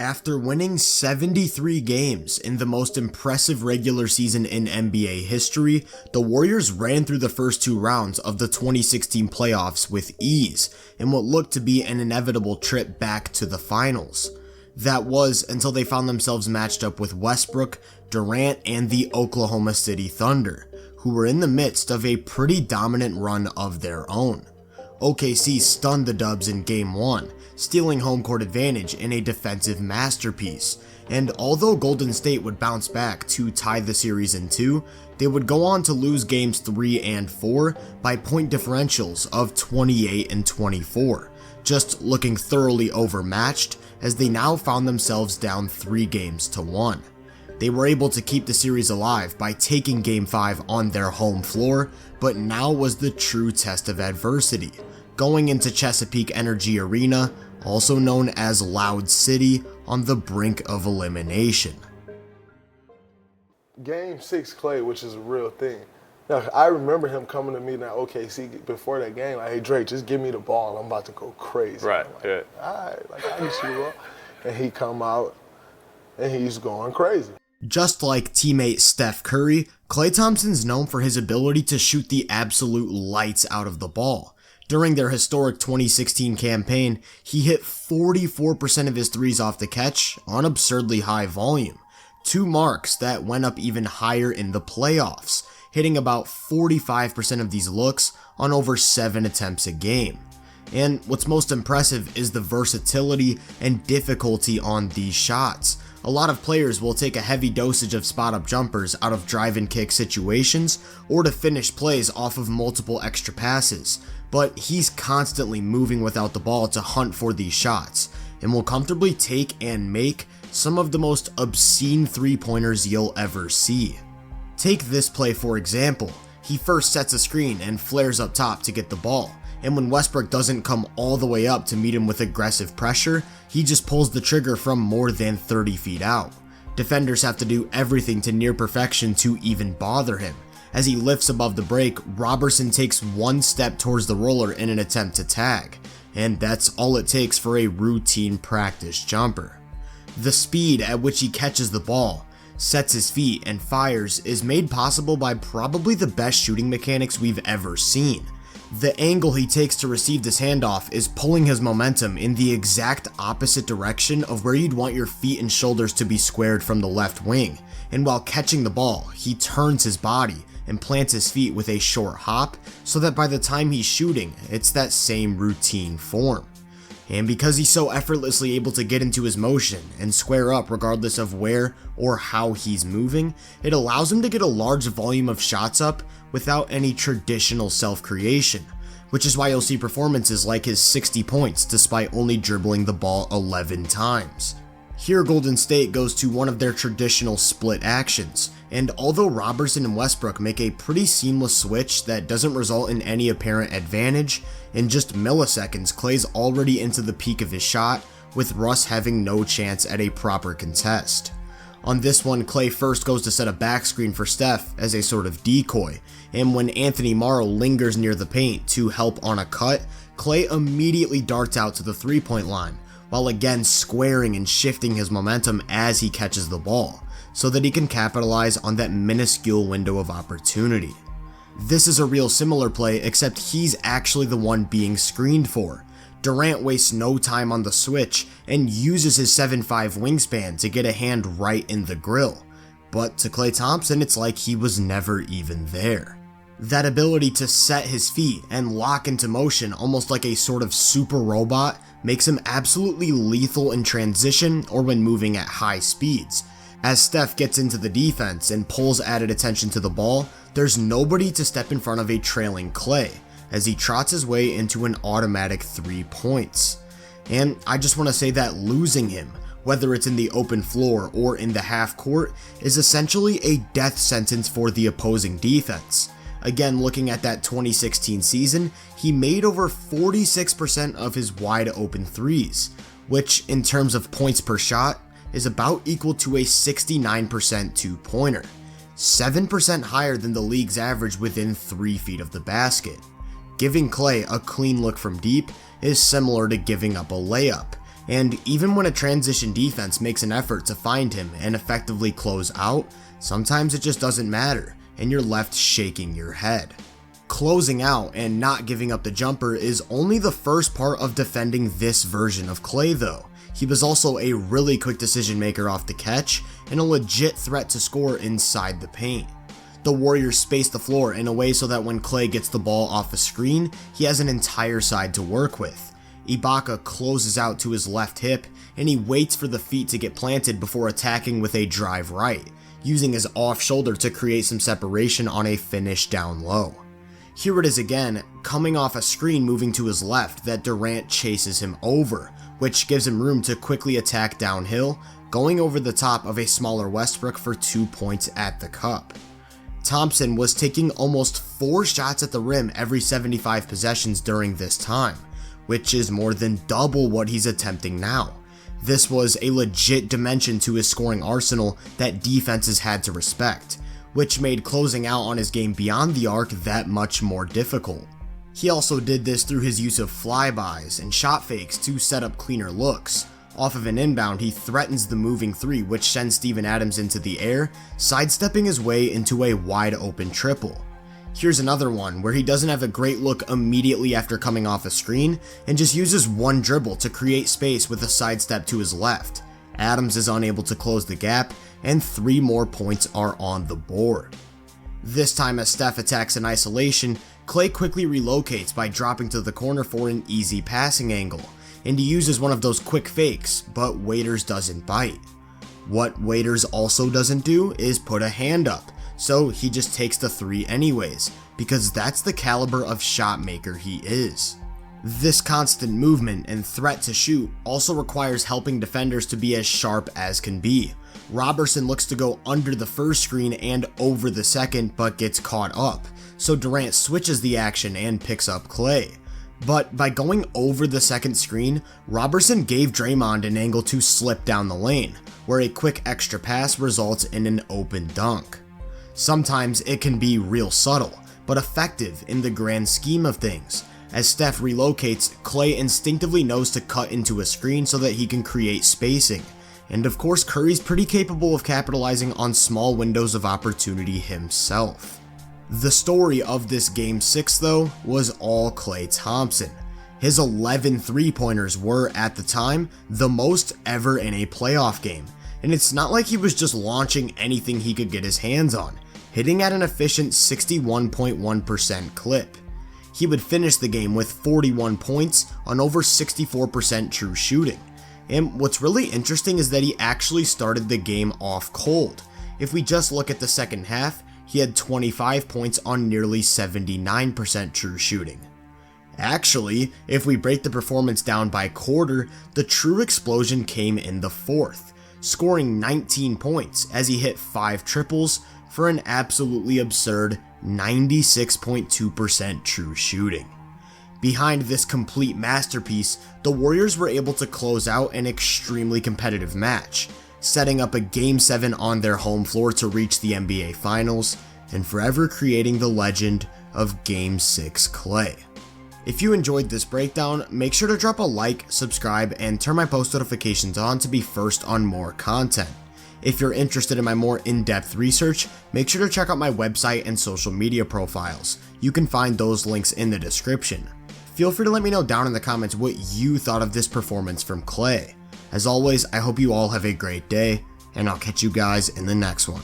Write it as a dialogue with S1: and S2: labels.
S1: After winning 73 games in the most impressive regular season in NBA history, the Warriors ran through the first two rounds of the 2016 playoffs with ease in what looked to be an inevitable trip back to the finals. That was until they found themselves matched up with Westbrook, Durant, and the Oklahoma City Thunder, who were in the midst of a pretty dominant run of their own. OKC stunned the Dubs in Game 1, stealing home court advantage in a defensive masterpiece, and although Golden State would bounce back to tie the series in 2, they would go on to lose Games 3 and 4 by point differentials of 28 and 24, just looking thoroughly overmatched as they now found themselves down 3 games to 1. They were able to keep the series alive by taking Game 5 on their home floor, but now was the true test of adversity, going into Chesapeake Energy Arena, also known as Loud City, on the brink of elimination.
S2: Game 6 Klay, which is a real thing. Now, I remember him coming to me at OKC before that game, like, hey, Drake, just give me the ball, I'm about to go crazy.
S3: Right,
S2: like,
S3: yeah.
S2: All right, like, I can shoot the ball. And he come out, and he's going crazy.
S1: Just like teammate Steph Curry, Klay Thompson's known for his ability to shoot the absolute lights out of the ball. During their historic 2016 campaign, he hit 44% of his threes off the catch on absurdly high volume, 2 marks that went up even higher in the playoffs, hitting about 45% of these looks on over 7 attempts a game. And what's most impressive is the versatility and difficulty on these shots. A lot of players will take a heavy dosage of spot-up jumpers out of drive-and-kick situations or to finish plays off of multiple extra passes, but he's constantly moving without the ball to hunt for these shots, and will comfortably take and make some of the most obscene three-pointers you'll ever see. Take this play for example. He first sets a screen and flares up top to get the ball, and when Westbrook doesn't come all the way up to meet him with aggressive pressure, he just pulls the trigger from more than 30 feet out. Defenders have to do everything to near perfection to even bother him. As he lifts above the break, Robertson takes 1 step towards the roller in an attempt to tag, and that's all it takes for a routine practice jumper. The speed at which he catches the ball, sets his feet, and fires is made possible by probably the best shooting mechanics we've ever seen. The angle he takes to receive this handoff is pulling his momentum in the exact opposite direction of where you'd want your feet and shoulders to be squared from the left wing, and while catching the ball, he turns his body and plants his feet with a short hop so that by the time he's shooting, it's that same routine form. And because he's so effortlessly able to get into his motion and square up regardless of where or how he's moving, it allows him to get a large volume of shots up without any traditional self-creation, which is why you'll see performances like his 60 points despite only dribbling the ball 11 times. Here Golden State goes to one of their traditional split actions, and although Robertson and Westbrook make a pretty seamless switch that doesn't result in any apparent advantage, in just milliseconds Klay's already into the peak of his shot, with Russ having no chance at a proper contest. On this one, Klay first goes to set a back screen for Steph as a sort of decoy, and when Anthony Morrow lingers near the paint to help on a cut, Klay immediately darts out to the three-point line, while again squaring and shifting his momentum as he catches the ball, so that he can capitalize on that minuscule window of opportunity. This is a real similar play, except he's actually the one being screened for. Durant wastes no time on the switch and uses his 7'5" wingspan to get a hand right in the grill, but to Klay Thompson it's like he was never even there. That ability to set his feet and lock into motion almost like a sort of super robot makes him absolutely lethal in transition or when moving at high speeds. As Steph gets into the defense and pulls added attention to the ball, there's nobody to step in front of a trailing Klay, as he trots his way into an automatic 3 points. And I just want to say that losing him, whether it's in the open floor or in the half court, is essentially a death sentence for the opposing defense. Again, looking at that 2016 season, he made over 46% of his wide open threes, which in terms of points per shot is about equal to a 69% two-pointer, 7% higher than the league's average within 3 feet of the basket. Giving Klay a clean look from deep is similar to giving up a layup, And even when a transition defense makes an effort to find him and effectively close out, sometimes it just doesn't matter, and you're left shaking your head. Closing out and not giving up the jumper is only the first part of defending this version of Klay though. He was also a really quick decision maker off the catch and a legit threat to score inside the paint. The Warriors space the floor in a way so that when Klay gets the ball off a screen, he has an entire side to work with. Ibaka closes out to his left hip, and he waits for the feet to get planted before attacking with a drive right, using his off shoulder to create some separation on a finish down low. Here it is again, coming off a screen moving to his left that Durant chases him over, which gives him room to quickly attack downhill, going over the top of a smaller Westbrook for 2 points at the cup. Thompson was taking almost 4 shots at the rim every 75 possessions during this time, which is more than double what he's attempting now. This was a legit dimension to his scoring arsenal that defenses had to respect, which made closing out on his game beyond the arc that much more difficult. He also did this through his use of flybys and shot fakes to set up cleaner looks. Off of an inbound, he threatens the moving three, which sends Steven Adams into the air, sidestepping his way into a wide open triple. Here's another one where he doesn't have a great look immediately after coming off a screen and just uses one dribble to create space with a sidestep to his left. Adams is unable to close the gap, and 3 more points are on the board. This time as Steph attacks in isolation, Klay quickly relocates by dropping to the corner for an easy passing angle, and he uses one of those quick fakes, but Waiters doesn't bite. What Waiters also doesn't do is put a hand up, so he just takes the 3 anyways, because that's the caliber of shot maker he is. This constant movement and threat to shoot also requires helping defenders to be as sharp as can be. Robertson looks to go under the first screen and over the second, but gets caught up, so Durant switches the action and picks up Klay. But by going over the second screen, Robertson gave Draymond an angle to slip down the lane, where a quick extra pass results in an open dunk. Sometimes it can be real subtle, but effective in the grand scheme of things. As Steph relocates, Klay instinctively knows to cut into a screen so that he can create spacing. And of course, Curry's pretty capable of capitalizing on small windows of opportunity himself. The story of this Game 6 though was all Klay Thompson. His 11 3-pointers were, at the time, the most ever in a playoff game. And it's not like he was just launching anything he could get his hands on, hitting at an efficient 61.1% clip. He would finish the game with 41 points on over 64% true shooting. And what's really interesting is that he actually started the game off cold. If we just look at the second half, he had 25 points on nearly 79% true shooting. Actually, if we break the performance down by quarter, the true explosion came in the fourth, scoring 19 points as he hit 5 triples for an absolutely absurd 96.2% true shooting. Behind this complete masterpiece, the Warriors were able to close out an extremely competitive match, setting up a Game 7 on their home floor to reach the NBA Finals, and forever creating the legend of Game 6 Klay. If you enjoyed this breakdown, make sure to drop a like, subscribe, and turn my post notifications on to be first on more content. If you're interested in my more in-depth research, make sure to check out my website and social media profiles. You can find those links in the description. Feel free to let me know down in the comments what you thought of this performance from Klay. As always, I hope you all have a great day, and I'll catch you guys in the next one.